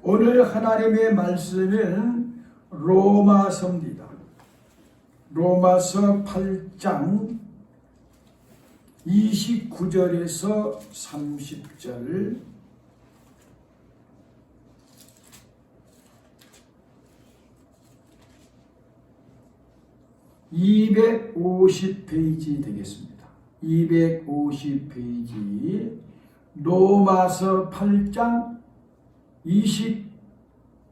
오늘 하나님의 말씀은 로마서입니다. 로마서 8장 29절에서 30절, (250페이지) 되겠습니다. 250페이지 로마서 8장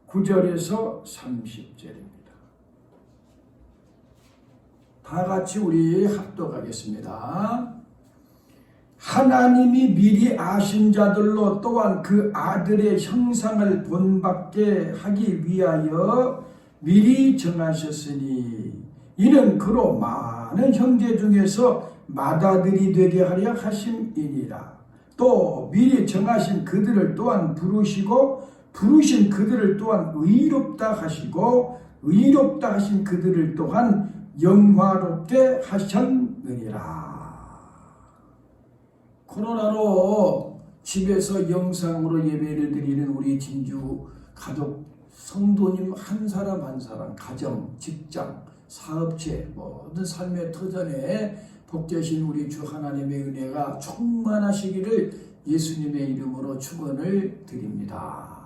29절에서 30절입니다. 다 같이 우리 합독하겠습니다. 하나님이 미리 아신 자들로 또한 그 아들의 형상을 본받게 하기 위하여 미리 정하셨으니 이는 그로 많은 형제 중에서 맏아들이 되게 하려 하심이니라. 또 미리 정하신 그들을 또한 부르시고 부르신 그들을 또한 의롭다 하시고 의롭다 하신 그들을 또한 영화롭게 하셨느니라. 코로나로 집에서 영상으로 예배를 드리는 우리 진주 가족 성도님 한 사람 한 사람, 가정, 직장, 사업체, 모든 삶의 터전에 복되신 우리 주 하나님의 은혜가 충만하시기를 예수님의 이름으로 축원을 드립니다.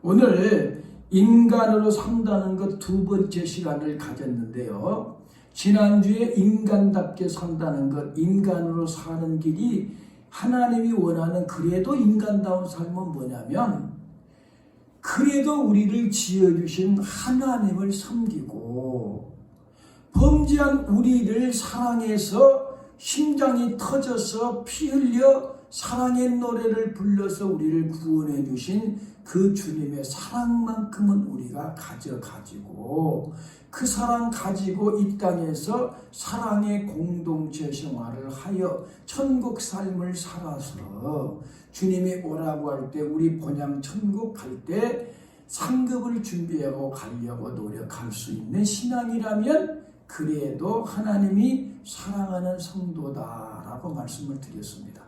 오늘 인간으로 산다는 것 두 번째 시간을 가졌는데요. 지난주에 인간답게 산다는 것, 인간으로 사는 길이 하나님이 원하는 그래도 인간다운 삶은 뭐냐면 그래도 우리를 지어주신 하나님을 섬기고 범죄한 우리를 사랑해서 심장이 터져서 피 흘려 사랑의 노래를 불러서 우리를 구원해 주신 그 주님의 사랑만큼은 우리가 가지고 그 사랑 가지고 이 땅에서 사랑의 공동체 생활을 하여 천국 삶을 살아서 주님이 오라고 할 때 우리 본향 천국 갈 때 상급을 준비하고 가려고 노력할 수 있는 신앙이라면 그래도 하나님이 사랑하는 성도다라고 말씀을 드렸습니다.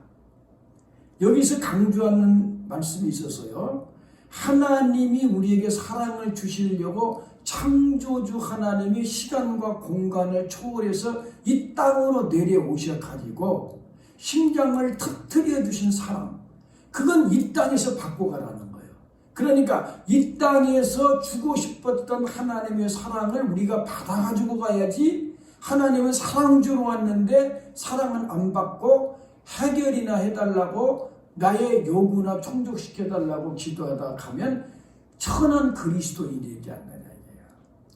여기서 강조하는 말씀이 있어서요. 하나님이 우리에게 사랑을 주시려고 창조주 하나님이 시간과 공간을 초월해서 이 땅으로 내려오셔가지고 심장을 터뜨려 주신 사랑, 그건 이 땅에서 받고 가라는 거예요. 그러니까 이 땅에서 주고 싶었던 하나님의 사랑을 우리가 받아가지고 가야지. 하나님은 사랑주로 왔는데 사랑은 안 받고 해결이나 해달라고 나의 요구나 충족시켜달라고 기도하다 가면 천한 그리스도인이 되지 않느냐 이거예요.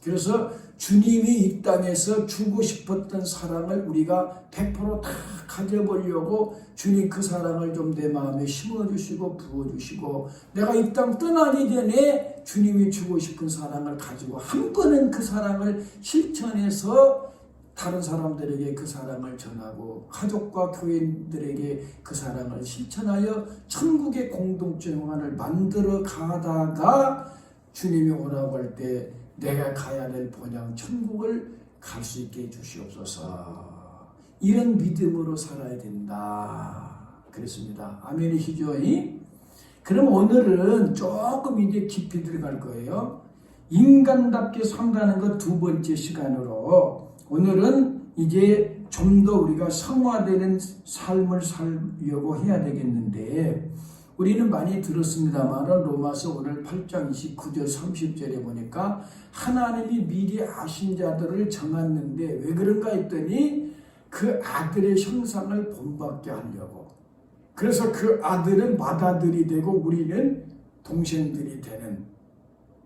그래서 주님이 이 땅에서 주고 싶었던 사랑을 우리가 100%다 가져보려고 주님 그 사랑을 좀 내 마음에 심어주시고 부어주시고 내가 이 땅 떠나기 전에 주님이 주고 싶은 사랑을 가지고 한 번은 그 사랑을 실천해서 다른 사람들에게 그 사랑을 전하고 가족과 교인들에게 그 사랑을 실천하여 천국의 공동체 생활을 만들어 가다가 주님이 오라고 할 때 내가 가야 될 본향 천국을 갈 수 있게 해주시옵소서. 이런 믿음으로 살아야 된다 그랬습니다. 아멘이시죠? 그럼 오늘은 조금 이제 깊이 들어갈 거예요. 인간답게 산다는 것 두 번째 시간으로 오늘은 이제 좀 더 우리가 성화되는 삶을 살려고 해야 되겠는데 우리는 많이 들었습니다만 로마서 오늘 8장 29절 30절에 보니까 하나님이 미리 아신 자들을 정했는데 왜 그런가 했더니 그 아들의 형상을 본받게 하려고. 그래서 그 아들은 맏아들이 되고 우리는 동생들이 되는,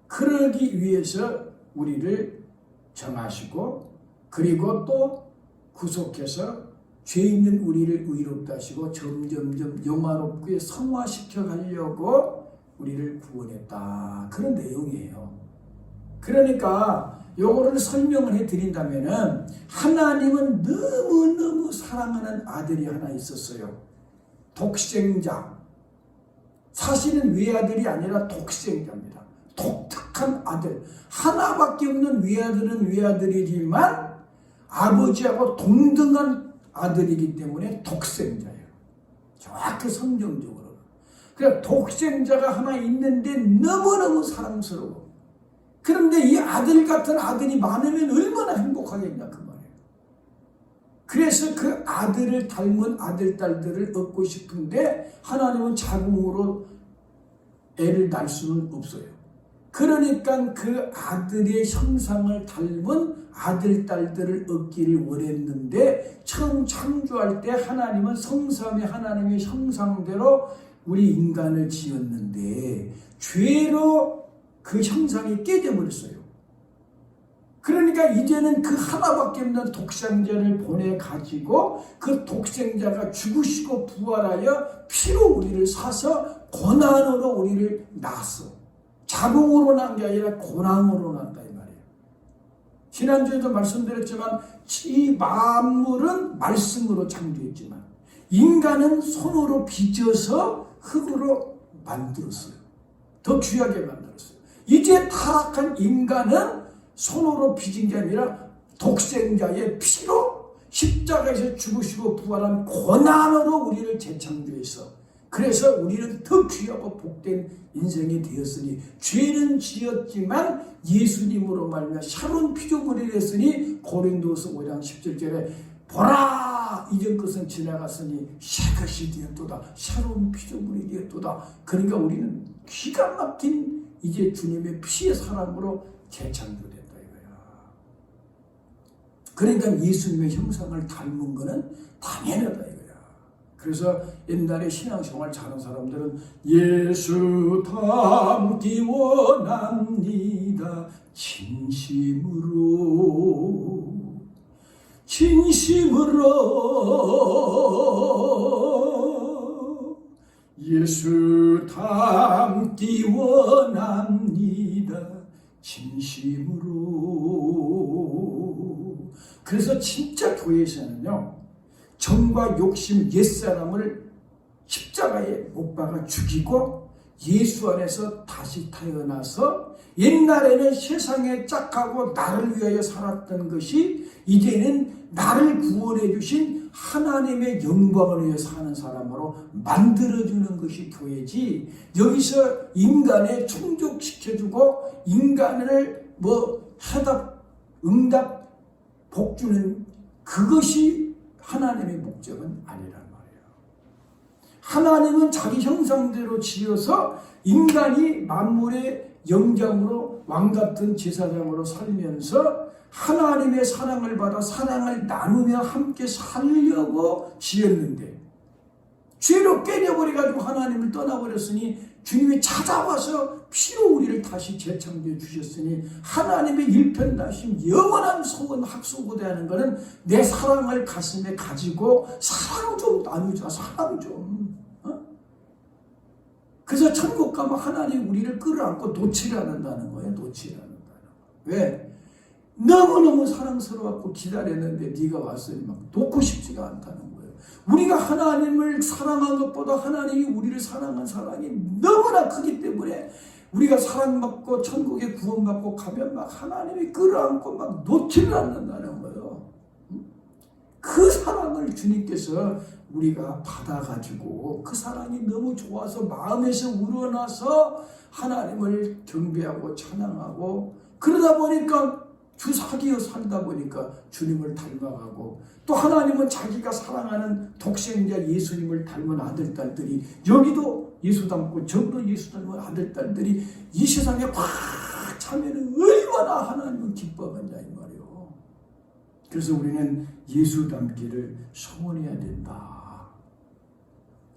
그러기 위해서 우리를 정하시고 그리고 또 구속해서 죄 있는 우리를 의롭다 하시고 점점점 영화롭게 성화시켜 가려고 우리를 구원했다. 그런 내용이에요. 그러니까 요거를 설명을 해드린다면은 하나님은 너무너무 사랑하는 아들이 하나 있었어요. 독생자. 사실은 외아들이 아니라 독생자입니다. 독특한 아들. 하나밖에 없는 외아들은 외아들이지만 아버지하고 동등한 아들이기 때문에 독생자예요. 정확히 성경적으로. 그러니까 독생자가 하나 있는데 너무너무 사랑스러워. 그런데 이 아들 같은 아들이 많으면 얼마나 행복하겠냐 그 말이에요. 그래서 그 아들을 닮은 아들, 딸들을 얻고 싶은데 하나님은 자궁으로 애를 낳을 수는 없어요. 그러니까 그 아들의 형상을 닮은 아들, 딸들을 얻기를 원했는데 처음 창조할 때 하나님은 성삼위 하나님의 형상대로 우리 인간을 지었는데 죄로 그 형상이 깨져버렸어요. 그러니까 이제는 그 하나밖에 없는 독생자를 보내가지고 그 독생자가 죽으시고 부활하여 피로 우리를 사서 고난으로 우리를 낳았어. 자궁으로 난 게 아니라 고난으로 난다 이 말이에요. 지난주에도 말씀드렸지만 이 만물은 말씀으로 창조했지만 인간은 손으로 빚어서 흙으로 만들었어요. 더 귀하게 만들었어요. 이제 타락한 인간은 손으로 빚은 게 아니라 독생자의 피로 십자가에서 죽으시고 부활한 고난으로 우리를 재창조해서 그래서 우리는 더 귀하고 복된 인생이 되었으니 죄는 지었지만 예수님으로 말미암아 새로운 피조물이 되었으니 고린도서 5장 17절에 보라 이전 것은 지나갔으니 새 것이 되었도다. 새로운 피조물이 되었도다. 그러니까 우리는 기가 막힌 이제 주님의 피의 사랑으로 재창조됐다 이거야. 그러니까 예수님의 형상을 닮은 거는 당연하다 이거야. 그래서 옛날에 신앙생활 잘하는 사람들은 예수 닮기 원합니다. 진심으로 예수 닮기 원합니다. 진심으로. 그래서 진짜 교회에서는요 정과 욕심 옛사람을 십자가에 못 박아 죽이고 예수 안에서 다시 태어나서 옛날에는 세상에 짝하고 나를 위하여 살았던 것이 이제는 나를 구원해 주신 하나님의 영광을 위해 사는 사람으로 만들어주는 것이 교회지. 여기서 인간에 충족시켜주고 인간을 해답, 응답, 복주는 그것이 하나님의 목적은 아니란 말이에요. 하나님은 자기 형상대로 지어서 인간이 만물의 영장으로 왕같은 제사장으로 살면서 하나님의 사랑을 받아 사랑을 나누며 함께 살려고 지었는데 죄로 깨져버려가지고 하나님을 떠나버렸으니 주님이 찾아와서 피로 우리를 다시 재창조해 주셨으니 하나님의 일편단심 영원한 소원 학수고대하는 것은 내 사랑을 가슴에 가지고 사랑 좀 나누자. 사랑 좀. 그래서 천국 가면 하나님 우리를 끌어안고 놓지를 않는다는 거예요. 놓지를 않는다는 거예요. 왜? 너무너무 사랑스러워갖고 기다렸는데 네가 왔으니 막 놓고 싶지가 않다는 거예요. 우리가 하나님을 사랑한 것보다 하나님이 우리를 사랑한 사랑이 너무나 크기 때문에 우리가 사랑받고 천국에 구원받고 가면 막 하나님이 끌어안고 막 놓지를 않는다는 거예요. 그 사랑을 주님께서 우리가 받아가지고 그 사랑이 너무 좋아서 마음에서 우러나서 하나님을 경배하고 찬양하고 그러다 보니까 주사기어 살다 보니까 주님을 닮아가고 또 하나님은 자기가 사랑하는 독생자 예수님을 닮은 아들, 딸들이 여기도 예수 닮고 저기도 예수 닮은 아들, 딸들이 이 세상에 꽉 차면 얼마나 하나님은 기뻐하겠냐 이 말이에요. 그래서 우리는 예수 닮기를 소원해야 된다.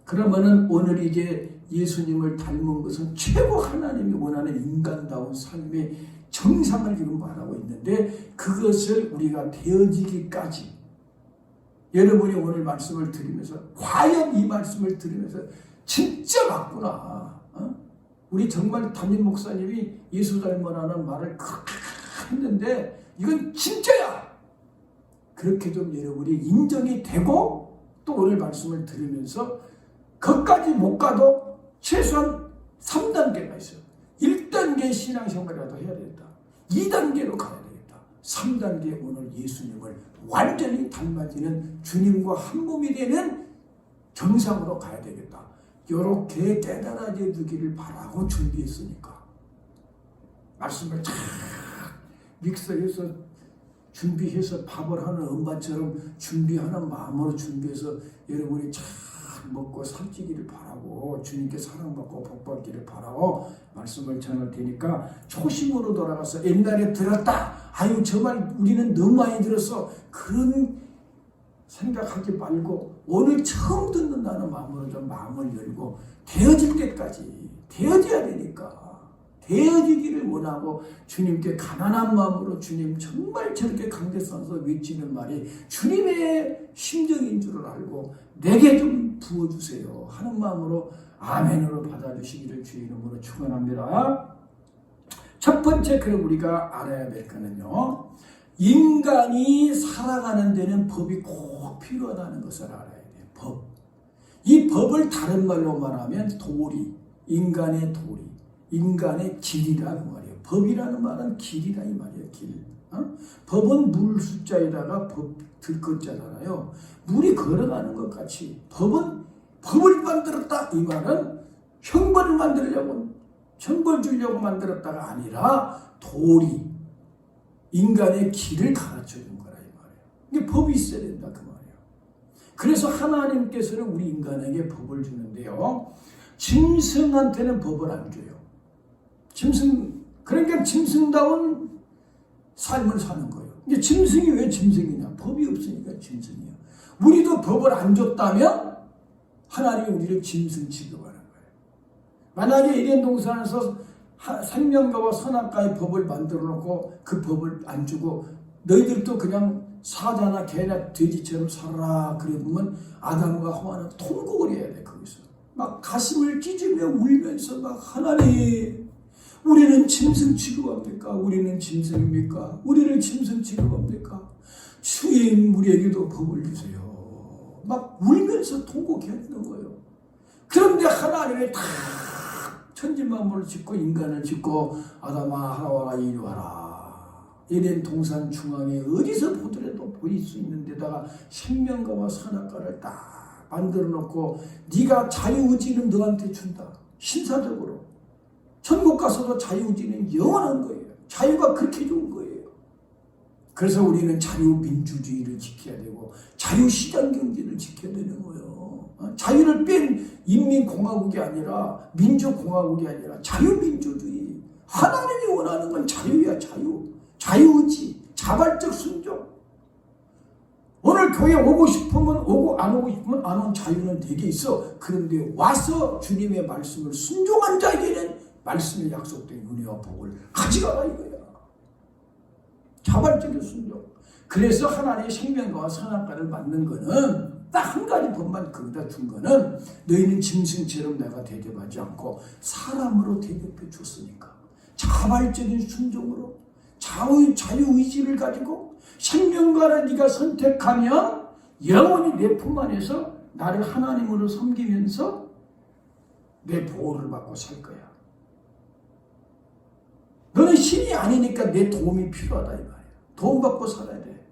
그러면은 오늘 이제 예수님을 닮은 것은 최고 하나님이 원하는 인간다운 삶의 정상을 지금 말하고 있는데 그것을 우리가 되어지기까지 여러분이 오늘 말씀을 들으면서 과연 이 말씀을 들으면서 진짜 맞구나. 우리 정말 담임 목사님이 예수 닮으라는 말을 그렇게 했는데 이건 진짜야. 그렇게 좀 여러분이 인정이 되고 또 오늘 말씀을 들으면서 거기까지 못 가도 최소한 3단계가 있어요. 1단계 신앙생활이라도 해야 되겠다. 2단계로 가야 되겠다. 3단계 오늘 예수님을 완전히 닮아지는 주님과 한 몸이 되는 정상으로 가야 되겠다. 요렇게 깨달아져 주기를 바라고 준비했으니까 말씀을 쫙 믹서해서 준비해서 밥을 하는 엄마처럼 준비하는 마음으로 준비해서 여러분이 잘 먹고 살찌기를 바라고 주님께 사랑받고 복받기를 바라고 말씀을 전할 테니까 초심으로 돌아가서 옛날에 들었다. 아유 정말 우리는 너무 많이 들었어. 그런 생각하지 말고 오늘 처음 듣는다는 마음으로 좀 마음을 열고 되어질 때까지 되어져야 되니까 되어지기를 원하고 주님께 가난한 마음으로 주님 정말 저렇게 강대상에서 외치는 말이 주님의 심정인 줄을 알고 내게 좀 부어주세요 하는 마음으로 아멘으로 받아주시기를 주의 이름으로 축원합니다. 첫 번째 그럼 우리가 알아야 될 거는요. 인간이 살아가는 데는 법이 꼭 필요하다는 것을 알아야 돼요. 법. 이 법을 다른 말로 말하면 도리, 인간의 도리, 인간의 길이라는 말이에요. 법이라는 말은 길이라 이 말이에요. 길. 법은 물 숫자에다가 법 들것자잖아요. 물이 걸어가는 것 같이 법은 법을 만들었다 이 말은 형벌을 만들려고 형벌 주려고 만들었다가 아니라 도리, 인간의 길을 가르쳐준 거라 이 말이에요. 이게 법이 있어야 된다 그 말이에요. 그래서 하나님께서는 우리 인간에게 법을 주는데요. 짐승한테는 법을 안 줘요. 그러니까 짐승다운 삶을 사는 거예요. 이게 짐승이 왜 짐승이냐? 법이 없으니까 짐승이야. 우리도 법을 안 줬다면 하나님이 우리를 짐승 취급하는 거예요. 만약에 에덴 동산에서 생명과와 선악과의 법을 만들어 놓고 그 법을 안 주고 너희들도 그냥 사자나 개나 돼지처럼 살아라 그러면 아담과 하와는 통곡을 해야 돼. 거기서 막 가슴을 찢으며 울면서 막 하나님 우리는 짐승 취급합니까? 우리는 짐승입니까? 우리를 짐승 취급합니까? 주님 우리에게도 법을 주세요. 막 울면서 통곡했는 거예요. 그런데 하나님이 다 천지만물을 짓고 인간을 짓고 아담아 하와가 이리 와라. 에덴 동산 중앙에 어디서 보더라도 보일 수 있는 데다가 생명과와 선악과를 딱 만들어 놓고 네가 자유의지는 너한테 준다. 신사적으로. 천국 가서도 자유의지는 영원한 거예요. 자유가 그렇게 좋은 거예요. 그래서 우리는 자유민주주의를 지켜야 되고 자유시장경제를 지켜야 되는 거예요. 자유를 뺀 인민공화국이 아니라 민주공화국이 아니라 자유민주주의. 하나님이 원하는 건 자유야. 자유. 자유의지. 자발적 순종. 오늘 교회 오고 싶으면 오고 안 오고 싶으면 안 오는 자유는 되게 있어. 그런데 와서 주님의 말씀을 순종한 자에게는 말씀에 약속된 은혜와 복을 가져가라 이거야. 자발적인 순종. 그래서 하나님의 생명과 선악과를 만든 거는 딱 한 가지 법만 거기다 준 거는 너희는 짐승처럼 내가 대접하지 않고 사람으로 대접해 줬으니까 자발적인 순종으로 자유의지를 가지고 생명과를 네가 선택하면 영원히 내 품 안에서 나를 하나님으로 섬기면서 내 보호를 받고 살 거야. 너는 신이 아니니까 내 도움이 필요하다 이 말이야. 도움받고 살아야 돼.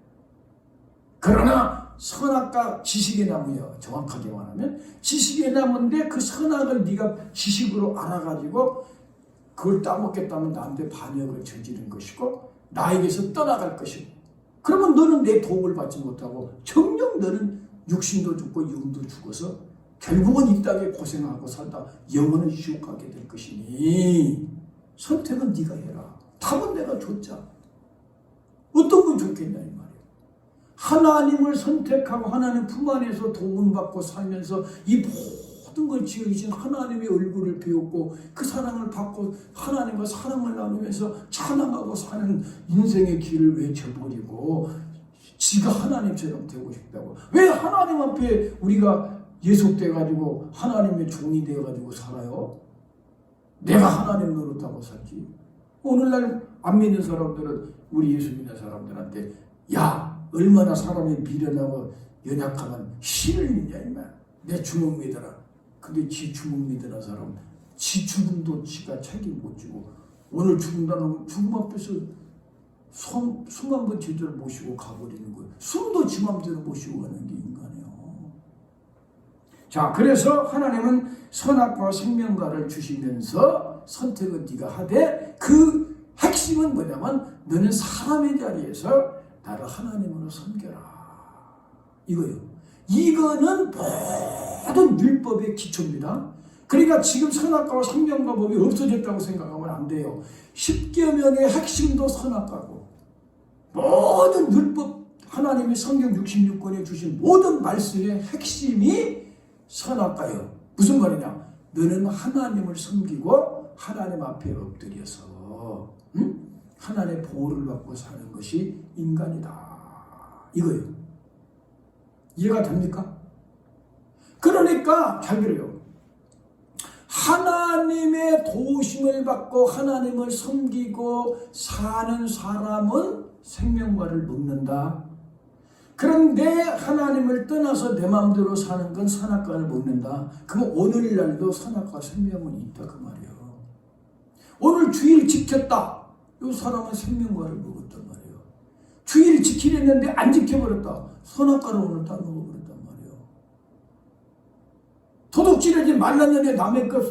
그러나 선악과 지식의 나무야. 정확하게 말하면 지식의 나무인데 그 선악을 네가 지식으로 알아가지고 그걸 따먹겠다면 나한테 반역을 저지른 것이고 나에게서 떠나갈 것이고 그러면 너는 내 도움을 받지 못하고 정녕 너는 육신도 죽고 영도 죽어서 결국은 이 땅에 고생하고 살다 영원한 지옥 가게 될 것이니 선택은 네가 해라. 답은 내가 줬자. 어떤 건 좋겠냐 이 말이에요. 하나님을 선택하고 하나님 품 안에서 도움을 받고 살면서 이 모든 걸 지으신 하나님의 얼굴을 배웠고 그 사랑을 받고 하나님과 사랑을 나누면서 찬양하고 사는 인생의 길을 왜 저버리고 지가 하나님처럼 되고 싶다고. 왜 하나님 앞에 우리가 예속돼가지고 하나님의 종이 되어가지고 살아요? 내가 하나님 노릇하고 살지. 오늘날 안 믿는 사람들은 우리 예수 믿는 사람들한테 야 얼마나 사람이 미련하고 연약하면 신을 믿냐 이마. 내 주먹 믿어라. 근데 지 주먹 믿으는 사람 지 죽음도 지가 책임 못 지고 오늘 죽는다는 죽음 앞에서 숨 한 번 제대로 모시고 가버리는 거예요. 숨도 지 맘대로 모시고 가는 게 인간이에요. 자, 그래서 하나님은 선악과 생명과를 주시면서 선택은 네가 하되 그 핵심은 뭐냐면 너는 사람의 자리에서 나를 하나님으로 섬겨라. 이거요. 이거는 모든 율법의 기초입니다. 그러니까 지금 선악과와 생명과 법이 없어졌다고 생각하면 안 돼요. 십계명의 핵심도 선악과고 모든 율법 하나님이 성경 66권에 주신 모든 말씀의 핵심이 선악과예요. 무슨 말이냐? 너는 하나님을 섬기고 하나님 앞에 엎드려서 하나님의 보호를 받고 사는 것이 인간이다. 이거예요. 이해가 됩니까? 그러니까 잘 들어요. 하나님의 도우심을 받고 하나님을 섬기고 사는 사람은 생명과를 먹는다. 그런데 하나님을 떠나서 내 마음대로 사는 건 선악과를 먹는다. 그럼 오늘날도 선악과 생명은 있다 그 말이에요. 오늘 주일 지켰다. 이 사람은 생명과를 먹었단 말이에요. 주일 지키려는데 안 지켜버렸다. 선악과를 오늘 따먹어버렸단 말이에요. 도둑질하지 말랐는데 남의 것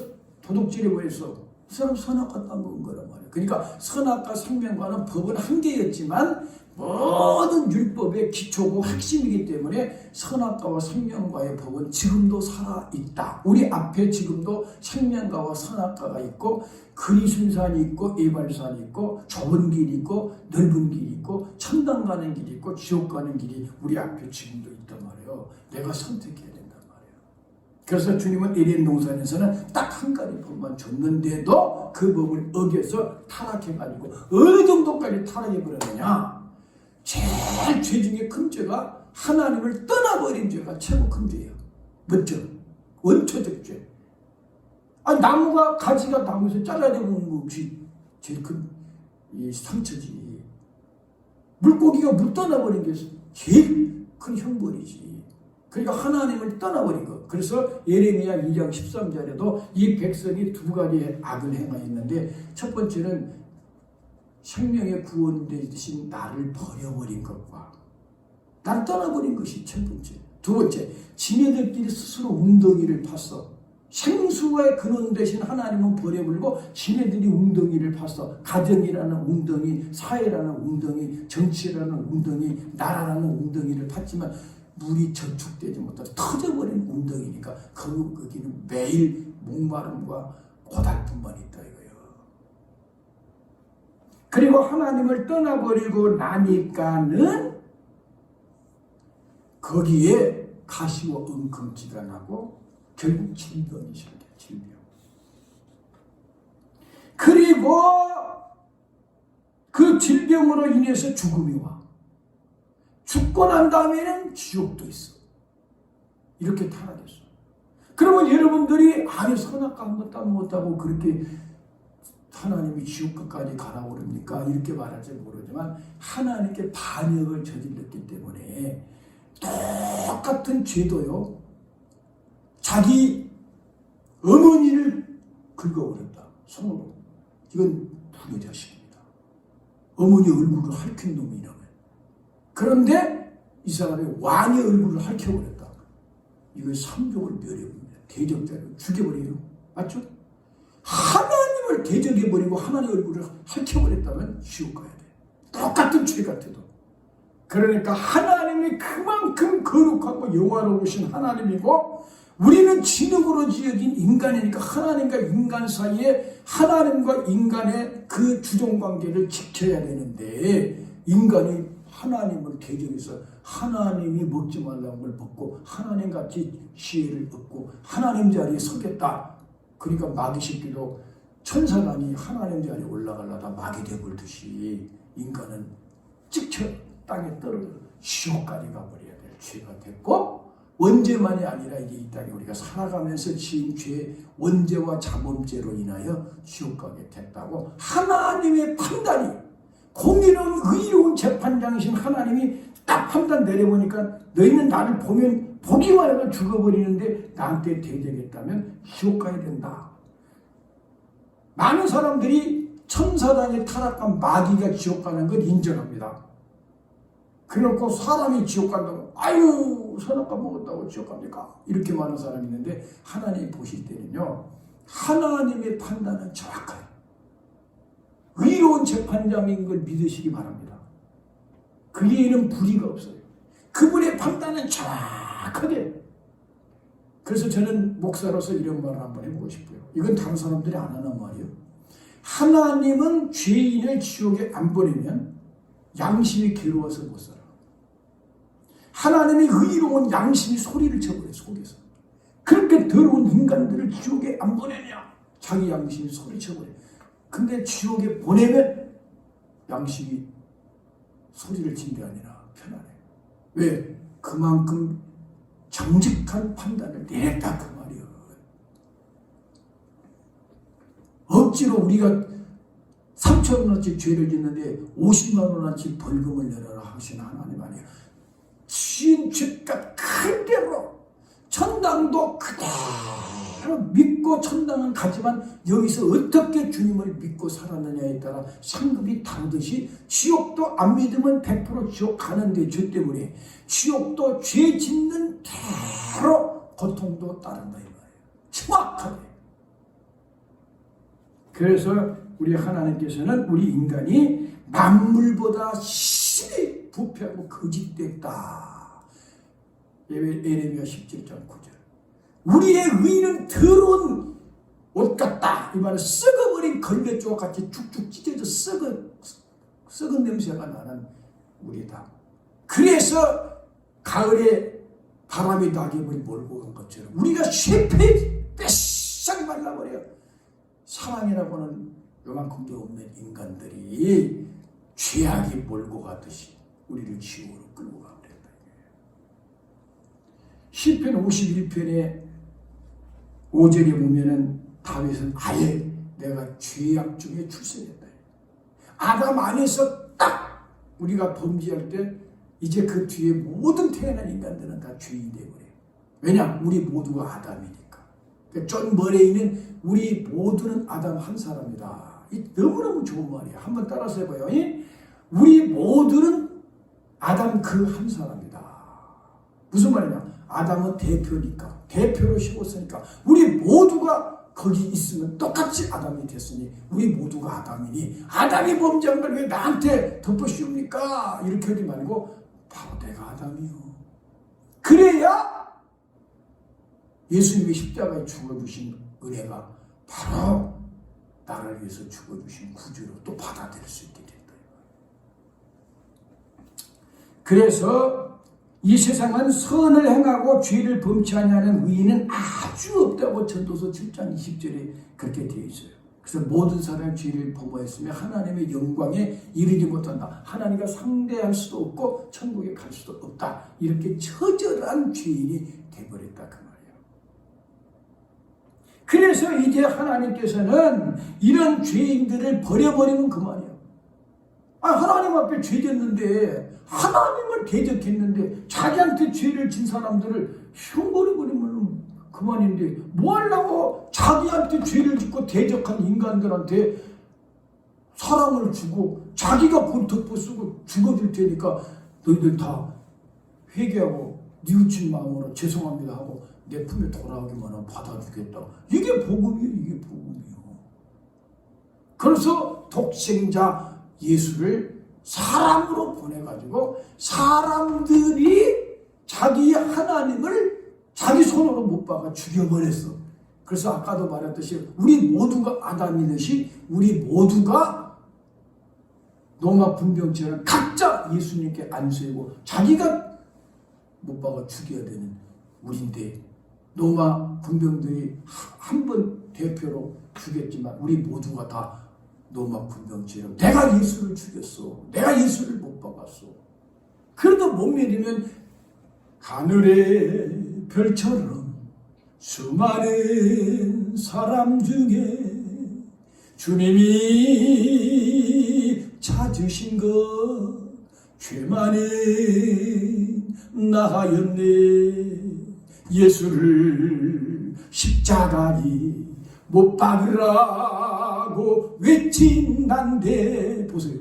도둑질해버렸어. 이 사람 선악과 따먹은 거란 말이에요. 그러니까 선악과 생명과는 법은 한 개였지만 모든 율법의 기초고 핵심이기 때문에 선악과와 생명과의 법은 지금도 살아있다. 우리 앞에 지금도 생명과와 선악과가 있고 그리순산이 있고 에발산이 있고 좁은 길이 있고 넓은 길이 있고 천당 가는 길이 있고 지옥 가는 길이 우리 앞에 지금도 있단 말이에요. 내가 선택해야 된단 말이에요. 그래서 주님은 에덴 동산에서는 딱 한 가지 법만 줬는데도 그 법을 어겨서 타락해가지고 어느 정도까지 타락해버렸느냐. 제일 죄 중에 큰 죄가 하나님을 떠나버린 죄가 최고 큰 죄예요. 뭐죠? 원초적 죄. 아니 나무가 가지가 나무에서 잘라내는 것이 제일 큰 이 상처지. 물고기가 물 떠나버린 게 제일 큰 형벌이지. 그러니까 하나님을 떠나버린 것. 그래서 예레미야 2장 13절에도 이 백성이 두 가지의 악을 행하였는데 첫 번째는 생명의 구원되신 나를 버려버린 것과 나를 떠나버린 것이 첫 번째. 두 번째, 지네들끼리 스스로 웅덩이를 팠어. 생수의 근원 대신 하나님은 버려버리고 지네들이 웅덩이를 팠어. 가정이라는 웅덩이, 사회라는 웅덩이, 정치라는 웅덩이, 나라라는 웅덩이를 팠지만 물이 저축되지 못해서 터져버린 웅덩이니까 거기는 매일 목마름과 고달픔만 있다 이거예요. 그리고 하나님을 떠나버리고 나니까는 거기에 가시와 엉겅지가 나고 결국 질병이 생겨. 질병. 그리고 그 질병으로 인해서 죽음이 와. 죽고 난 다음에는 지옥도 있어. 이렇게 타락했어. 그러면 여러분들이 아니 선악과 한번 따먹었다고 그렇게 하나님이 지옥까지 가라고 그럽니까? 이렇게 말할지 모르지만 하나님께 반역을 저질렀기 때문에 똑같은 죄도요. 자기 어머니를 긁어버렸다. 손으로. 이건 불의 자식입니다. 어머니 얼굴을 핥힌 놈이라고요. 그런데 이 사람이 왕의 얼굴을 핥혀버렸다. 이거 삼족을 멸해버립니다. 대적자를 죽여버려요. 맞죠? 하나님을 대적해버리고 하나님의 얼굴을 핥혀버렸다면 지옥 가야 돼. 똑같은 죄 같아도. 그러니까 하나님이 그만큼 거룩하고 영화로우신 하나님이고 우리는 진흙으로 지어진 인간이니까 하나님과 인간 사이에 하나님과 인간의 그 주종관계를 지켜야 되는데 인간이 하나님을 대적해서 하나님이 먹지 말라는 걸 먹고 하나님같이 지혜를 얻고 하나님 자리에 서겠다. 그러니까 마귀 새끼도 천사간이 하나님 자리에 올라가려다 마귀 되버리듯이 인간은 찍혀 땅에 떨어져 지옥까지 가버려야 될 죄가 됐고 원죄만이 아니라 이게 이 땅에 우리가 살아가면서 지은 죄 원죄와 자범죄로 인하여 지옥 가게 됐다고 하나님의 판단이 공의로운 의로운 재판장이신 하나님이 딱 판단 내려보니까 너희는 나를 보면 보기만 해도 죽어버리는데 나한테 대적했다면 지옥 가야 된다. 많은 사람들이 천사단에 타락한 마귀가 지옥 가는 걸 인정합니다. 그래놓고 사람이 지옥 간다고 아유 선악과 먹었다고 지옥 갑니까? 이렇게 말하는 사람이 있는데 하나님이 보실 때는요, 하나님의 판단은 정확해요. 의로운 재판장인 걸 믿으시기 바랍니다. 그에는 불의가 없어요. 그분의 판단은 정확하게. 그래서 저는 목사로서 이런 말을 한번 해보고 싶어요. 이건 다른 사람들이 안 하는 말이에요. 하나님은 죄인을 지옥에 안 보내면 양심이 괴로워서 못 살아. 하나님이 의로운 양심이 소리를 쳐버려요, 속에서. 그렇게 더러운 인간들을 지옥에 안 보내냐? 자기 양심이 소리쳐버려요. 근데 지옥에 보내면 양심이 소리를 친 게 아니라 편안해. 왜? 그만큼 정직한 판단을 내렸다 그 말이에요. 억지로 우리가 3천 원어치 죄를 짓는데 50만 원어치 벌금을 내라라 하시는 하나님 아니에요. 지은 죄값 그대로 천당도 그대로 믿고 천당은 가지만 여기서 어떻게 주님을 믿고 살았느냐에 따라 상급이 다르듯이 지옥도 안 믿으면 100% 지옥 가는데 죄 때문에 지옥도 죄 짓는 대로 고통도 따른다 이 말이에요. 정확하게. 그래서 우리 하나님께서는 우리 인간이 만물보다 심히 부패하고 거짓됐다. 에레미야 17장 9절. 우리의 의는 더러운 옷 같다. 이 말은 썩어버린 걸레조각 같이 쭉쭉 찢어져 썩은 냄새가 나는 우리다. 그래서 가을에 바람이 낙엽을 몰고 간 것처럼 우리가 쇠폐 뺏싹 말라버려. 사랑이라고는 요만큼도 없는 인간들이 죄악이 몰고 가듯이 우리를 지옥으로 끌고 가버렸다. 시편 51편에 5절에 보면은 다윗은 아예 내가 죄악 중에 출생했다. 아담 안에서 딱 우리가 범죄할 때 이제 그 뒤에 모든 태어난 인간들은 다 죄인이 되어버려요. 왜냐? 우리 모두가 아담이니까. 존 머레이는 우리 모두는 아담 한 사람이다. 이 너무너무 좋은 말이에요. 한번 따라서 해봐요. 우리 모두는 아담 그 한 사람이다. 무슨 말이냐? 아담은 대표니까, 대표로 씌웠으니까 우리 모두가 거기 있으면 똑같이 아담이 됐으니 우리 모두가 아담이니 아담이 범죄한 걸 왜 나한테 덮어씌웁니까? 이렇게 하지 말고 바로 내가 아담이요. 그래야 예수님이 십자가에 죽어주신 은혜가 바로 나를 위해서 죽어주신 구주로 또 받아들일 수 있게 된다. 그래서 이 세상은 선을 행하고 죄를 범치 아니하는 의인은 아주 없다고 전도서 7장 20절에 그렇게 되어 있어요. 그래서 모든 사람이 죄를 범하였으며 하나님의 영광에 이르지 못한다. 하나님과 상대할 수도 없고 천국에 갈 수도 없다. 이렇게 처절한 죄인이 되어버렸다 그 말이에요. 그래서 이제 하나님께서는 이런 죄인들을 버려버리면 그만이에요. 하나님 앞에 죄 짓는데 하나님을 대적했는데 자기한테 죄를 진 사람들을 형벌해버리면 그만인데 뭐 하려고 자기한테 죄를 짓고 대적한 인간들한테 사랑을 주고 자기가 본 덮어 쓰고 죽어줄 테니까 너희들 다 회개하고 뉘우친 마음으로 죄송합니다 하고 내 품에 돌아오기만 하면 받아주겠다. 이게 복음이에요. 이게 복음이에요. 그래서 독생자 예수를 사람으로 보내가지고 사람들이 자기 하나님을 자기 손으로 못 박아 죽여버렸어. 그래서 아까도 말했듯이 우리 모두가 아담이듯이 우리 모두가 노마 분병죄를 각자 예수님께 안수하고 자기가 못 박아 죽여야 되는 우리인데 노마 분병들이 한 번 대표로 죽였지만 우리 모두가 다 노마 분병죄로 내가 예수를 죽였어. 내가 예수를 못 박았어. 그래도 못 믿으면 하늘의 별처럼 수많은 사람 중에 주님이 찾으신 것 죄 많은 나였네. 예수를 십자가에 못 박으라고 외친 난데 보세요.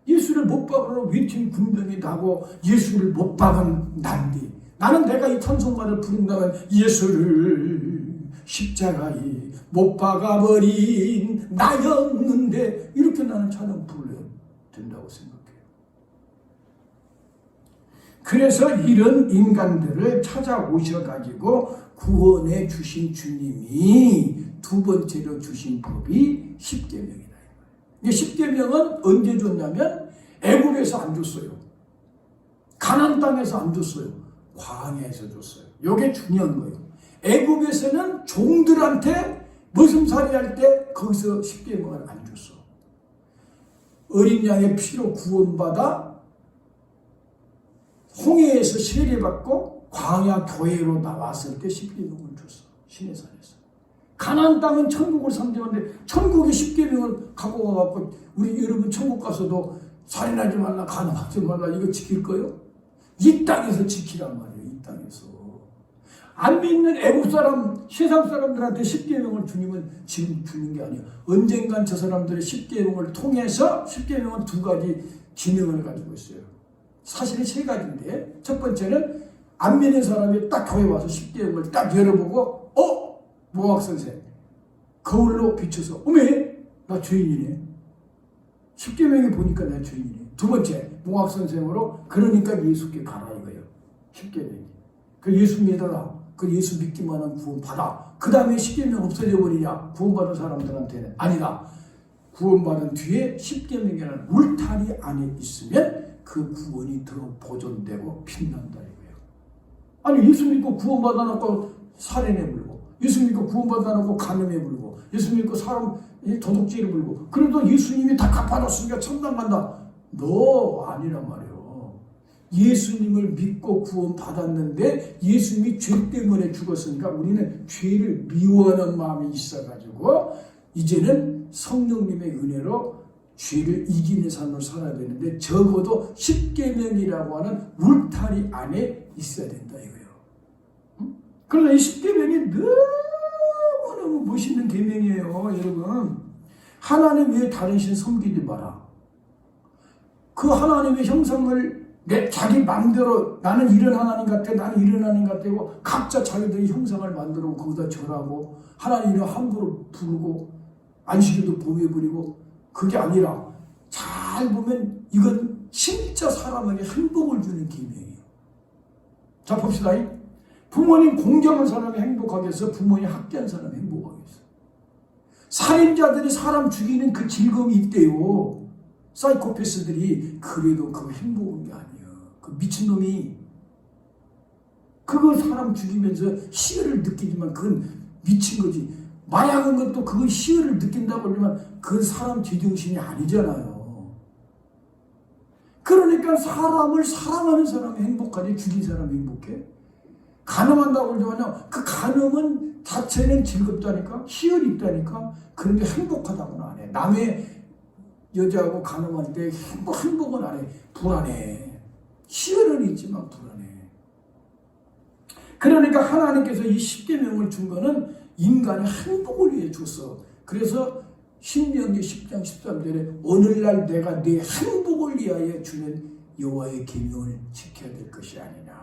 예수를 못 박으라고 외친 군병이 나고 예수를 못 박은 난데 나는 내가 이 찬송가를 부른다면 예수를 십자가에 못 박아버린 나였는데 이렇게 나는 찬양 불러야 된다고 생각해요. 그래서 이런 인간들을 찾아오셔가지고 구원해 주신 주님이 두 번째로 주신 법이 십계명이다. 십계명은 언제 줬냐면 애국에서 안 줬어요. 가나안 땅에서 안 줬어요. 광야에서 줬어요. 이게 중요한 거예요. 애국에서는 종들한테 머슴살이 할 때 거기서 십계명을 안 줬어. 어린 양의 피로 구원받아 홍해에서 세례받고 광야 교회로 나왔을 때 십계명을 줬어. 시내산에서. 가나안 땅은 천국을 상징하는데 천국의 십계명을 갖고 가갖고 우리 여러분 천국 가서도 살인하지 말라, 간음하지 말라 이거 지킬 거요? 이 땅에서 지키란 말이에요. 이 땅에서. 안 믿는 애국 사람, 세상 사람들한테 십계명을 주님은 지금 주는 게 아니에요. 언젠간 저 사람들의 십계명을 통해서 십계명은 두 가지 기능을 가지고 있어요. 사실은 세 가지인데 첫 번째는 안 믿는 사람이 딱 교회 와서 십계명을 딱 열어보고 모학 선생 거울로 비춰서 어메 나 죄인이네. 십계명에 보니까 나 죄인이네. 두 번째 모학 선생으로 그러니까 예수께 가라 이거예요. 십계명이. 그 예수 믿어라. 그 예수 믿기만 하면 구원 받아. 그 다음에 십계명 없어져 버리냐? 구원받은 사람들한테는 아니다. 구원받은 뒤에 십계명이라는 울타리 안에 있으면 그 구원이 더 보존되고 빛난다 이거예요. 아니 예수 믿고 구원받아놓고 살인에 물고 예수 믿고 구원받아놓고 간음에 물고 예수 믿고 사람 도둑질에 물고 그래도 예수님이 다 갚아줬으니까 천당 간다. 너 아니란 말이에요. 예수님을 믿고 구원받았는데 예수님이 죄 때문에 죽었으니까 우리는 죄를 미워하는 마음이 있어가지고 이제는 성령님의 은혜로 죄를 이기는 삶을 살아야 되는데 적어도 십계명이라고 하는 울타리 안에 있어야 된다 이거예요. 그러나 이 십계명이 너무너무 멋있는 계명이에요. 여러분 하나님 외에 다른 신 섬기지 마라. 그 하나님의 형상을 자기 마음대로 나는 이런 하나님 같아 나는 이런 하나님 같다고 각자 자기들의 형상을 만들고 거기다 절하고 하나님 이름 함부로 부르고 안식일도 범해버리고 그게 아니라 잘 보면 이건 진짜 사람에게 행복을 주는 계명이에요. 자 봅시다. 부모님 공경한 사람이 행복하게 해서 부모님 학대한 사람이 행복하게 했어. 살인자들이 사람 죽이는 그 즐거움이 있대요. 사이코패스들이. 그래도 그거 행복한 게 아니에요. 그 미친놈이 그거 사람 죽이면서 희열을 느끼지만 그건 미친 거지. 마약은 것도 그거 희열을 느낀다고 그러지만 그건 사람 제정신이 아니잖아요. 그러니까 사람을 사랑하는 사람이 행복하지 죽인 사람이 행복해? 간음한다고 그러지만요. 그 간음은 자체는 즐겁다니까 희열이 있다니까. 그런데 행복하다고는 안 해. 남의 여자하고 간음할 때 행복은 안 해. 불안해. 희열은 있지만 불안해. 그러니까 하나님께서 이 십계명을 준 거는 인간의 행복을 위해 줬어. 그래서 신명기 10장 13절에 오늘날 내가 네 행복을 위하여 주는 여호와의 계명을 지켜야 될 것이 아니냐.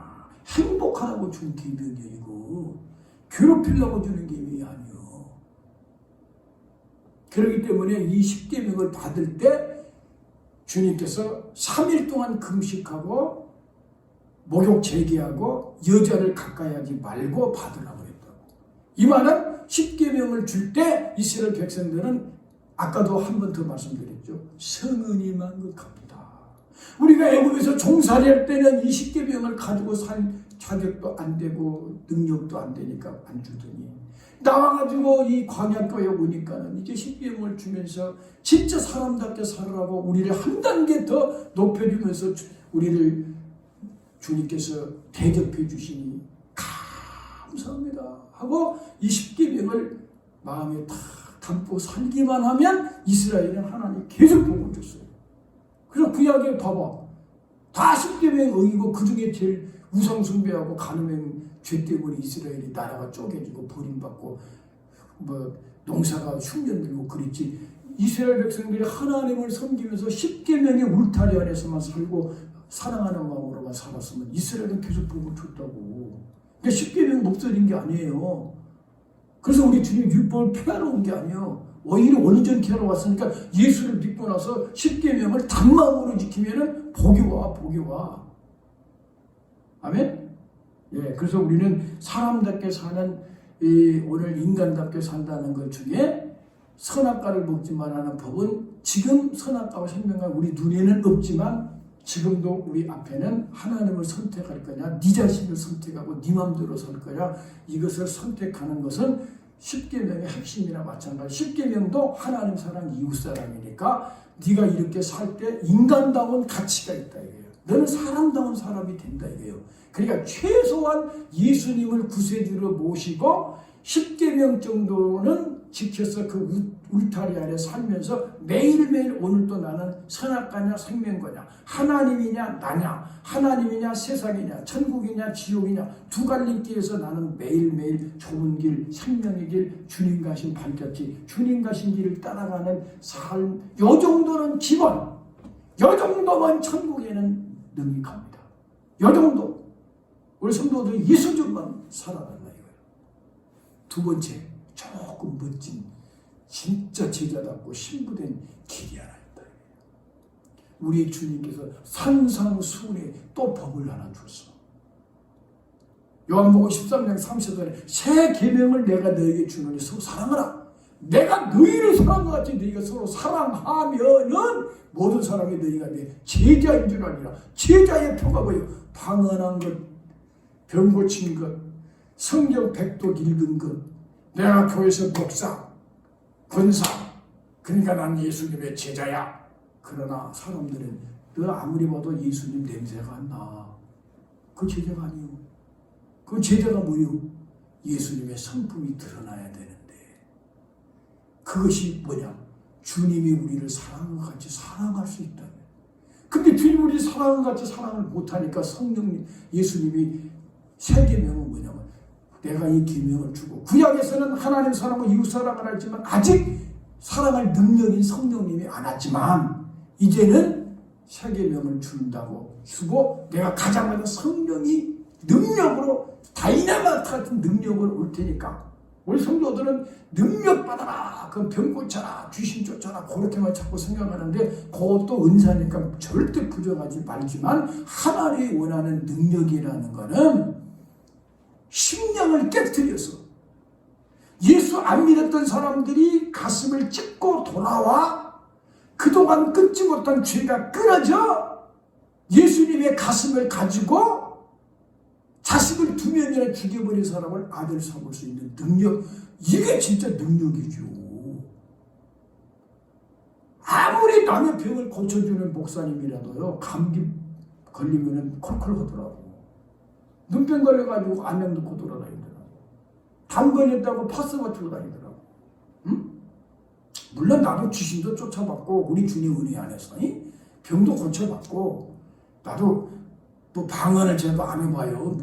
행복하라고 준 계명이야 이거. 괴롭히려고 주는 계명이 아니요. 그렇기 때문에 이 십계명을 받을 때 주님께서 3일 동안 금식하고 목욕 재개하고 여자를 가까이 하지 말고 받으라고 했다고. 이 말은 십계명을 줄 때 이스라엘 백성들은 아까도 한 번 더 말씀드렸죠. 성은이 만극합니다. 우리가 애국에서 종살이할 때는 이 십계명을 가지고 살 자격도 안 되고 능력도 안 되니까 안 주더니 나와가지고 이 광야교에 오니까는 이제 십계명을 주면서 진짜 사람답게 살으라고 우리를 한 단계 더 높여주면서 우리를 주님께서 대접해 주시니 감사합니다 하고 이 십계명을 마음에 다 담고 살기만 하면 이스라엘은 하나님 계속 복을 줬어요. 그래서 구약에 봐봐. 다 십계명 어기고 그중에 제일 우상숭배하고 간음행 죄 때문에 이스라엘이 나라가 쪼개지고 버림받고 뭐 농사가 흉년들고 그랬지. 이스라엘 백성들이 하나님을 섬기면서 십계명의 울타리 안에서만 살고 사랑하는 마음으로만 살았으면 이스라엘은 계속 복을 줬다고. 그러니까 십계명 없어진 게 아니에요. 그래서 우리 주님 율법을 폐하러 온 게 아니에요. 오히려 온전케 하러 왔으니까 예수를 믿고 나서 십계명을 단마음으로 지키면은 복이 와, 복이 와. 아멘? 예, 그래서 우리는 사람답게 사는 오늘 인간답게 산다는 것 중에 선악과를 먹지만 하는 법은 지금 선악과와 생명과 우리 눈에는 없지만 지금도 우리 앞에는 하나님을 선택할 거냐, 네 자신을 선택하고 네 맘대로 살 거냐, 이것을 선택하는 것은 십계명의 핵심이나 마찬가지. 십계명도 하나님 사랑, 이웃 사랑이니까 네가 이렇게 살 때 인간다운 가치가 있다 이거예요. 너는 사람다운 사람이 된다 이거예요. 그러니까 최소한 예수님을 구세주로 모시고 십계명 정도는 지켜서 그 울타리 아래 살면서 매일매일 오늘도 나는 선악과냐 생명과냐, 하나님이냐 나냐, 하나님이냐 세상이냐, 천국이냐 지옥이냐, 두 갈림길에서 나는 매일매일 좋은 길, 생명의 길, 주님 가신 발자취, 주님 가신 길을 따라가는 삶, 요 정도는 기본, 요 정도만 천국에는 능력합니다. 요 정도. 우리 성도들이 이 수준만 살아달라 이거예요. 두 번째, 조금 멋진 진짜 제자답고 신부된 길이 하나 있다. 우리 주님께서 산상수훈에 또 법을 하나 줬어. 요한복음 13장 30절에 새 계명을 내가 너에게 주노니 서로 사랑하라. 내가 너희를 사랑한 것 같이 너희가 서로 사랑하면은 모든 사람이 너희가 내 제자인 줄 아니라. 제자의 표가 뭐예요? 방언한 것, 병 고친 것, 성경 백독 읽은 것, 내가 교회에서 목사, 권사, 그러니까 난 예수님의 제자야. 그러나 사람들은 너 아무리 봐도 예수님 냄새가 안 나. 그 제자가 아니요. 그 제자가 뭐요? 예수님의 성품이 드러나야 되는데 그것이 뭐냐? 주님이 우리를 사랑과 같이 사랑할 수 있다면. 근데 주님이 우리를 사랑과 같이 사랑을 못하니까 성령님, 예수님이 새 계명은 뭐냐면 내가 이 계명을 주고, 구약에서는 하나님 사랑과 이웃 사랑을 했지만 아직 사랑할 능력인 성령님이 안 왔지만 이제는 새 계명을 준다고 주고, 내가 가자마자 성령이 능력으로 다이나마이트 같은 능력을 올 테니까 우리 성도들은 능력 받아라, 그 병 고쳐라, 귀신 쫓아라, 그렇게만 자꾸 생각하는데 그것도 은사니까 절대 부정하지 말지만 하나님이 원하는 능력이라는 거는 심령을 깨뜨려서 예수 안 믿었던 사람들이 가슴을 찢고 돌아와 그동안 끊지 못한 죄가 끊어져 예수님의 가슴을 가지고 자식을 2명이나 죽여버린 사람을 아들 삼을 수 있는 능력, 이게 진짜 능력이죠. 아무리 남의 병을 고쳐주는 목사님이라도요, 감기 걸리면 콜콜 하더라고. 눈병 걸려가지고 안약 넣고 돌아다니더라고. 담 걸렸다고 파스 맞추고 다니더라고. 응? 물론 나도 귀신도 쫓아봤고 우리 주님 은혜 안에서 병도 고쳐봤고 나도 뭐 방언을 제도 안 해봐요.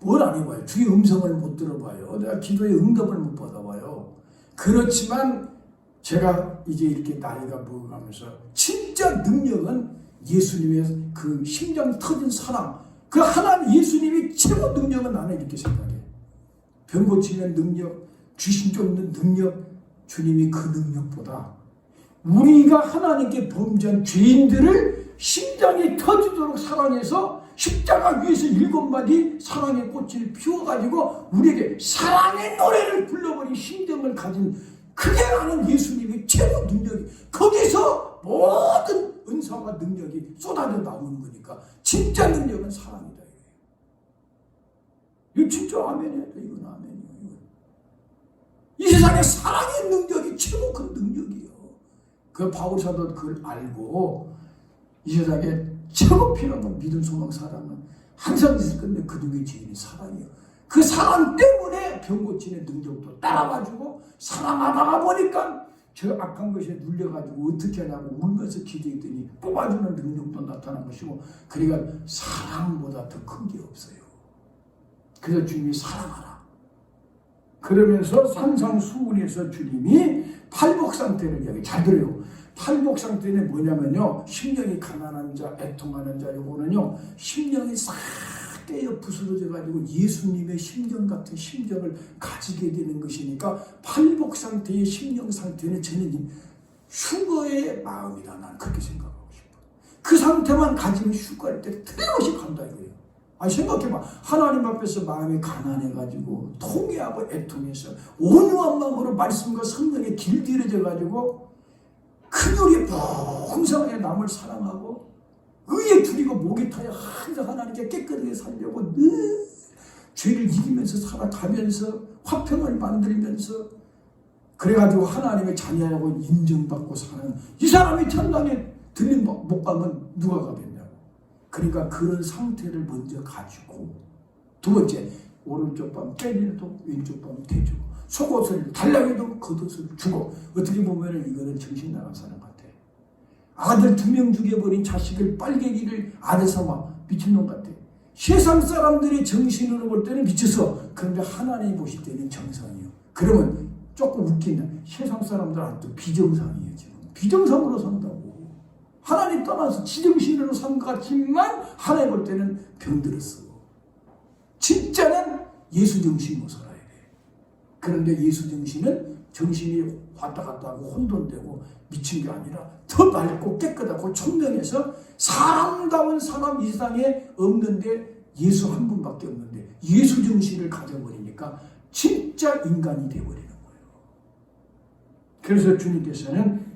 뭘 안 해봐요. 주의 음성을 못 들어봐요. 내가 기도의 응답을 못 받아봐요. 그렇지만 제가 이제 이렇게 나이가 먹어가면서 진짜 능력은 예수님의 그 심장 터진 사랑, 그 하나님 예수님이 최고 능력은 나는 이렇게 생각해. 병 고치는 능력, 귀신 쫓는 능력, 주님이 그 능력보다 우리가 하나님께 범죄한 죄인들을 심장이 터지도록 사랑해서 십자가 위에서 7마디 사랑의 꽃을 피워가지고 우리에게 사랑의 노래를 불러버린 심정을 가진, 그게 나는 예수님의 최고 능력이, 거기서 모든 은사와 능력이 쏟아져 나오는 거니까 진짜 능력은 사랑이다. 이거 진짜 아멘이야. 이건 아멘이야. 이 세상에 사랑의 능력이 최고 큰 능력이에요. 그 바울 사도 그걸 알고 이 세상에 최고 필요한 건 믿음, 소망, 사랑은 항상 있을 건데 그 중에 제일이 사랑이에요. 그 사랑 때문에 병 고치는 능력도 따라가지고 사랑하다가 보니까 저 악한 것에 눌려가지고 어떻게 하냐고 울면서 기도했더니 뽑아주는 능력도 나타난 것이고, 그러니까 사랑보다 더 큰 게 없어요. 그래서 주님이 사랑하라. 그러면서 산상수훈에서 주님이 팔복 상태를 이야기. 잘 들어요. 팔복 상태는 뭐냐면요, 심령이 가난한 자, 애통하는 자, 요거는요 심령이 싹 깨어 부스러져 가지고 예수님의 심정 같은 심정을 가지게 되는 것이니까, 팔복 상태의 심령 상태는 저는 휴거의 마음이다. 난 그렇게 생각하고 싶어. 그 상태만 가지면 휴거할 때 틀림없이 간다 이거예요. 아니 생각해봐. 하나님 앞에서 마음이 가난해가지고 통회하고 애통해서 온유한 마음으로 말씀과 성령에 길들여져가지고 큰 우리의 풍성하게 남을 사랑하고 의에 두리고 목이 타여 항상 하나님께 깨끗하게 살려고 늘 죄를 이기면서 살아가면서 화평을 만들면서 그래가지고 하나님의 자녀라고 인정받고 사는 이 사람이 천당에 들림 못 가면 누가 가겠냐고. 그러니까 그런 상태를 먼저 가지고, 두 번째, 오른쪽 밤 때리도 왼쪽 밤 대주고, 속옷을 달라해도 겉옷을 주고. 어떻게 보면 이거는 정신 나간 사람 같아. 아들 2명 죽여버린 자식을 빨갱이를 아들 삼아 미친놈 같아. 세상 사람들이 정신으로 볼 때는 미쳤어. 그런데 하나님이 보실 때는 정상이에요. 그러면 조금 웃긴다. 세상 사람들한테 비정상이에요. 지금 비정상으로 산다고. 하나님 떠나서 지정신으로 산 것 같지만 하나님 볼 때는 병들었어. 진짜는 예수 정신으로 살아야 돼. 그런데 예수 정신은 정신이 왔다 갔다 하고 혼돈되고 미친 게 아니라 더 맑고 깨끗하고 총명해서 사람다운 사람 이상에 없는데 예수 한 분밖에 없는데 예수 정신을 가져버리니까 진짜 인간이 되어버리는 거예요. 그래서 주님께서는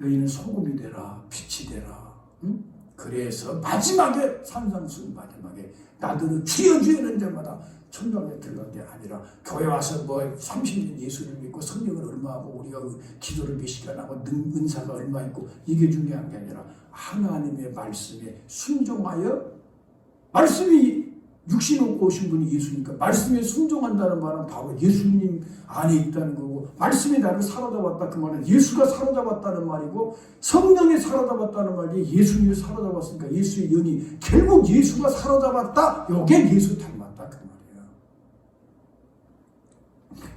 너희는 소금이 되라, 빛이 되라. 응? 그래서 마지막에 산상수훈 마지막에 나더러 주여 주여 하는 자마다 천당에 들어간 게 아니라 교회 와서 뭐 30년 예수를 믿고 성경을 얼마 하고 우리가 기도를 몇 시간 하고 은사가 얼마 있고 이게 중요한 게 아니라 하나님의 말씀에 순종하여, 말씀이 육신 얻고 오신 분이 예수니까 말씀에 순종한다는 말은 바로 예수님 안에 있다는 거고, 말씀이 나를 사로잡았다 그 말은 예수가 사로잡았다는 말이고, 성령이 사로잡았다는 말이 예수님이 사로잡았으니까 예수의 영이 결국 예수가 사로잡았다. 이게 예수 닮았다 그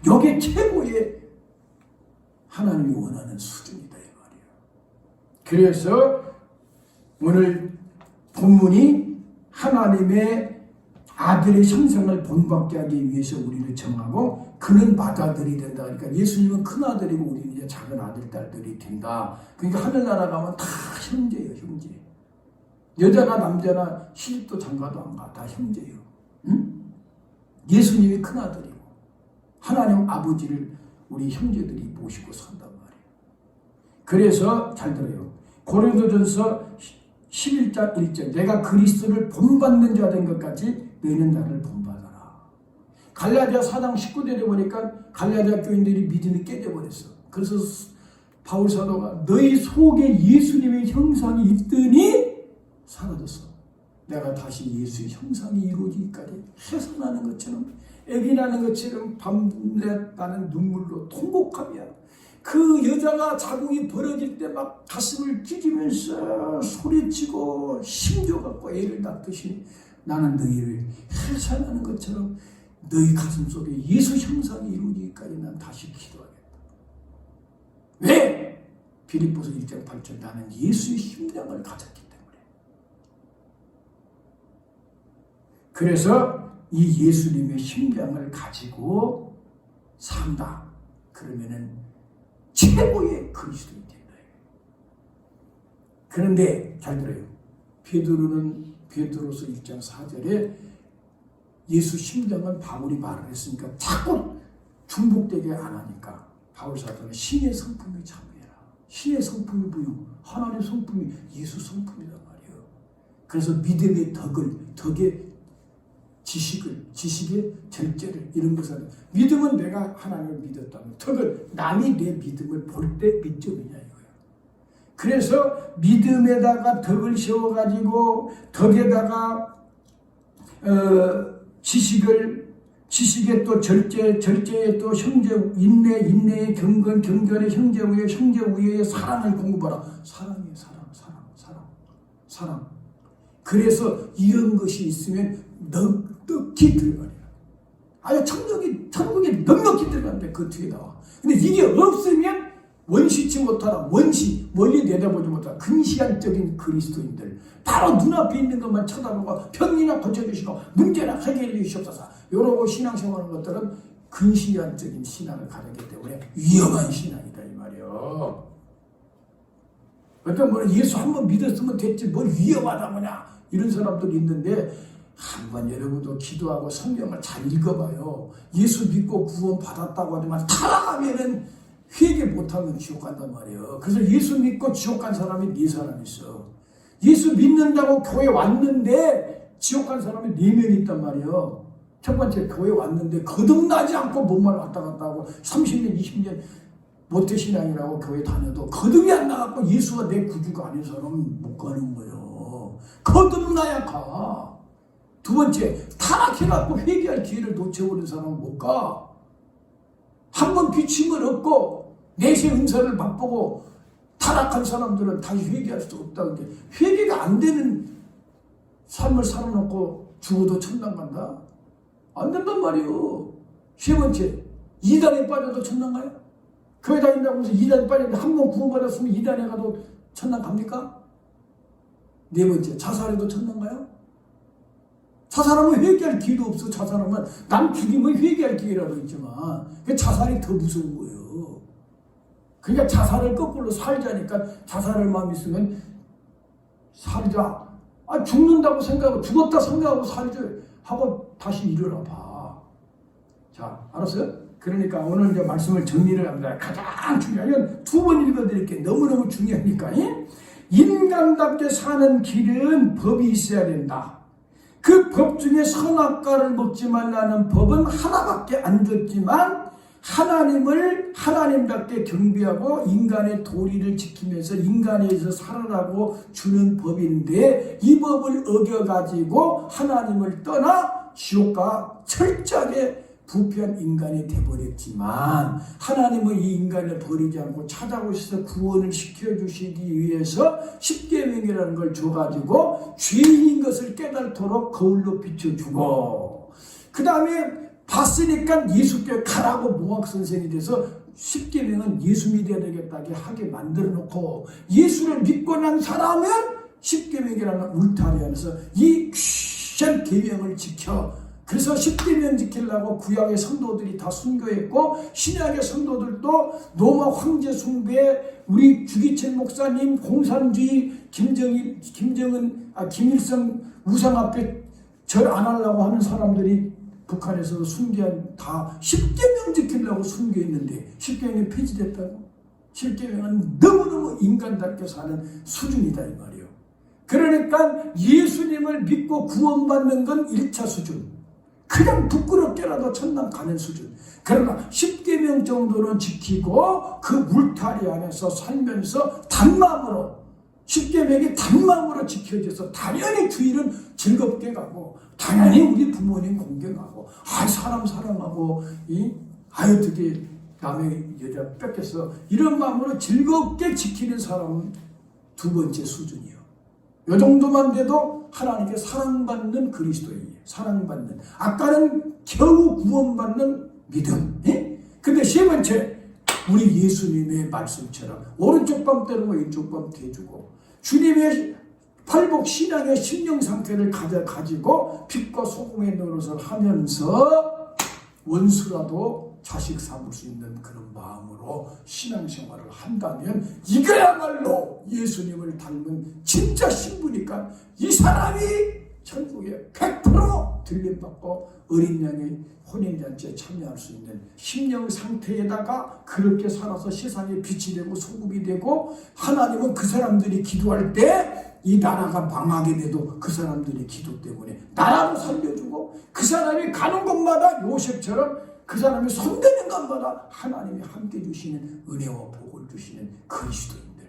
말이에요. 이게 최고의 하나님이 원하는 수준이다 이 말이에요. 그래서 오늘 본문이 하나님의 아들의 형상을 본받게 하기 위해서 우리를 정하고 그는 맏아들이 된다. 그러니까 예수님은 큰 아들이고 우리는 이제 작은 아들, 딸들이 된다. 그러니까 하늘나라 가면 다 형제예요, 형제. 여자나 남자나 시집도 장가도 안 가. 다 형제예요. 응? 예수님이 큰 아들이고 하나님 아버지를 우리 형제들이 모시고 산단 말이에요. 그래서 잘 들어요. 고린도전서 11장 1절 내가 그리스도를 본받는 자 된 것까지 너희는 나를 본받아라. 갈라디아 4장 19절에 보니까 갈라디아 교인들이 믿음이 깨져버렸어. 그래서 바울 사도가 너희 속에 예수님의 형상이 있더니 사라졌어. 내가 다시 예수의 형상이 이루어지기까지 해산하는 것처럼, 애기 나는 것처럼 밤낮 나는 눈물로 통곡하며, 그 여자가 자궁이 벌어질 때 막 가슴을 찢으면서 소리치고 힘줘갖고 애를 낳듯이 나는 너희를 해산하는 것처럼 너희 가슴 속에 예수 형상이 이루어지기까지 난 다시 기도하겠다. 왜? 빌립보서 1장 8절 나는 예수의 심장을 가졌기 때문에. 그래서 이 예수님의 심장을 가지고 산다. 그러면은 최고의 그리스도인이 된다. 그런데 잘 들어요. 베드로서 1장 4절에 예수 심장은 바울이 말을 했으니까 자꾸 중복되게 안 하니까 바울 사도는 신의 성품이 참여해라. 신의 성품이 뭐요? 하나님의 성품이 예수 성품이란 말이에요. 그래서 믿음의 덕의 지식의 절제를 이런 것을, 믿음은 내가 하나님을 믿었다면 덕은 남이 내 믿음을 볼 때 몇 점이냐 이거예요. 그래서 믿음에다가 덕을 세워가지고 덕에다가 지식에 또 절제에 또 형제 인내에 경건 경건에 형제 우애에 사랑을 공부하라. 사랑이에요. 사랑. 그래서 이런 것이 있으면 넉넉히 들어가리라. 아예 천국에 넉넉히 들어간대. 그 뒤에 나와. 근데 이게 없으면 원시치 못하다. 멀리 내다보지 못하다. 근시안적인 그리스도인들. 바로 눈앞에 있는 것만 쳐다보고 병이나 고쳐주시고 문제나 해결해 주시옵소서. 이러고 신앙생활하는 것들은 근시안적인 신앙을 가졌기 때문에 위험한 신앙이다 이 말이요. 그러니까 뭐 예수 한번 믿었으면 됐지 뭘 위험하다 뭐냐 이런 사람들이 있는데 한번 여러분도 기도하고 성경을 잘 읽어봐요. 예수 믿고 구원 받았다고 하지만 타락하면은 회개 못하면 지옥 간단 말이에요. 그래서 예수 믿고 지옥 간 사람이 4사람 있어. 예수 믿는다고 교회 왔는데 지옥 간 사람이 4명 있단 말이에요. 첫 번째 교회 왔는데 거듭나지 않고 몸만 왔다 갔다 하고 30년 20년 모태신앙이라고 교회 다녀도 거듭이 안 나갖고 예수가 내 구주가 아닌 사람은 못 가는 거예요. 거듭나야 가. 두 번째 타락해갖고 회개할 기회를 놓쳐버린 사람은 못 가. 한번 비침을 얻고 내세 은사를 맛보고 타락한 사람들은 다시 회개할 수 없다는 게 회개가 안 되는 삶을 살아놓고 죽어도 천당 간다? 안 된단 말이에요. 세 번째, 이단에 빠져도 천당 가요? 교회 다닌다고 해서 이단에 빠졌는데 한 번 구원받았으면 이단에 가도 천당 갑니까? 네 번째, 자살해도 천당 가요? 자살하면 회개할 기회도 없어. 자살하면 남 죽이면 회개할 기회라도 있지만 자살이 더 무서운 거예요. 그러니까 자살을 거꾸로 살자니까 자살할 마음이 있으면 살자. 죽는다고 생각하고 죽었다 생각하고 살자 하고 다시 일어나 봐. 자, 알았어요? 그러니까 오늘 이제 말씀을 정리를 합니다. 가장 중요한 건 두 번 읽어드릴게요. 너무너무 중요하니까. 인간답게 사는 길은 법이 있어야 된다. 그 법 중에 선악과를 먹지 말라는 법은 하나밖에 안 줬지만 하나님을 하나님답게 경배하고 인간의 도리를 지키면서 인간에서 살아라고 주는 법인데 이 법을 어겨가지고 하나님을 떠나 지옥과 철저하게 부패한 인간이 돼버렸지만 하나님은 이 인간을 버리지 않고 찾아오셔서 구원을 시켜주시기 위해서 십계명이라는 걸 줘가지고 죄인인 것을 깨달도록 거울로 비춰주고 그 다음에 봤으니까 예수께 가라고 모학선생이 돼서 십계명은 예수 믿어야 되겠다게 하게 만들어놓고 예수를 믿고 난 사람은 십계명이라는 울타리 안에서 이 귀한 계명을 지켜 그래서 십계명 지키려고 구약의 성도들이 다 순교했고 신약의 성도들도 로마 황제 숭배 우리 주기철 목사님 공산주의 김일성 우상 앞에 절 안 하려고 하는 사람들이 북한에서 순교한 다 십계명 지키려고 순교했는데 십계명이 폐지됐다고? 십계명은 너무너무 인간답게 사는 수준이다 이 말이에요. 그러니까 예수님을 믿고 구원받는 건 1차 수준. 그냥 부끄럽게라도 천당 가는 수준. 그러나 십계명 정도는 지키고 그 물타리 안에서 살면서 단마음으로 십계명이 단마음으로 지켜져서 당연히 주일은 즐겁게 가고 당연히 우리 부모님 공경하고 사람 사랑하고 어떻게 남의 여자 뺏겨서 이런 마음으로 즐겁게 지키는 사람은 두 번째 수준이요. 이 정도만 돼도 하나님께 사랑받는 그리스도인이에요. 사랑받는. 아까는 겨우 구원받는 믿음. 근데 세 번째 우리 예수님의 말씀처럼 오른쪽 밤 때리고 왼쪽 밤 대주고 주님의 팔복 신앙의 심령 상태를 가지고 빛과 소금의 노릇을 하면서 원수라도 자식 삼을 수 있는 그런 마음으로 신앙생활을 한다면 이거야말로 예수님을 닮은 진짜 신부니까 이 사람이 천국에 100% 들림받고 어린 양의 혼인잔치에 참여할 수 있는 심령 상태에다가 그렇게 살아서 세상에 빛이 되고 소금이 되고 하나님은 그 사람들이 기도할 때 이 나라가 망하게 돼도 그 사람들의 기도 때문에 나라도 살려주고 그 사람이 가는 곳마다 요셉처럼 그 사람이 손대는 것마다 하나님이 함께 주시는 은혜와 복을 주시는 그리스도인들.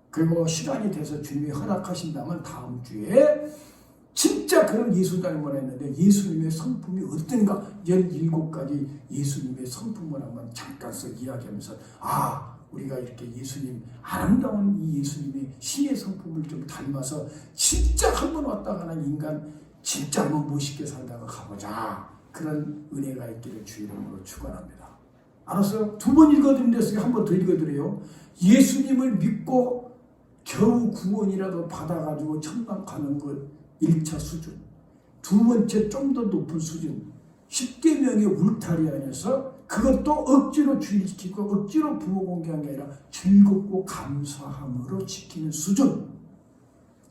그리고 시간이 돼서 주님이 허락하신다면 다음 주에 진짜 그런 예수닮을 했는데 예수님의 성품이 어떤가 17가지 예수님의 성품을 한번 잠깐씩 이야기하면서 우리가 이렇게 예수님 아름다운 이 예수님의 신의 성품을 좀 닮아서 진짜 한번 왔다 가는 인간 진짜 한번 멋있게 살다가 가보자 그런 은혜가 있기를 주 이름으로 축원합니다. 알았어요? 두 번 읽어드렸으니까 한 번 더 읽어드려요. 예수님을 믿고 겨우 구원이라도 받아가지고 천당 가는 것 1차 수준. 두 번째 좀 더 높은 수준. 10계명의 울타리 안에서 그것도 억지로 주의시키고 억지로 부모 공개한 게 아니라 즐겁고 감사함으로 지키는 수준.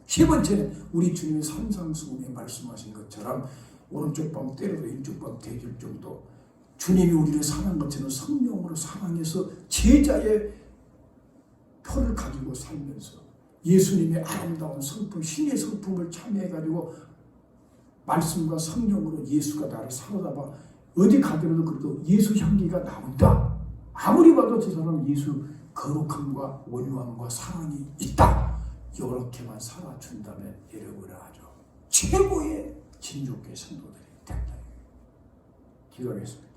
세 번째는 우리 주님이 산상수훈에 말씀하신 것처럼 오른쪽 방 때려도 왼쪽 방 대줄 정도 주님이 우리를 사랑한 것처럼 성령으로 사랑해서 제자의 표를 가지고 살면서 예수님의 아름다운 성품, 신의 성품을 참여해가지고 말씀과 성령으로 예수가 나를 사로잡아 어디 가더라도 그래도 예수 향기가 나온다. 아무리 봐도 저 사람은 예수 거룩함과 온유함과 사랑이 있다. 이렇게만 살아준다면 여러분은 아주 최고의 진족의 성도들이 된다. 기도하겠습니다.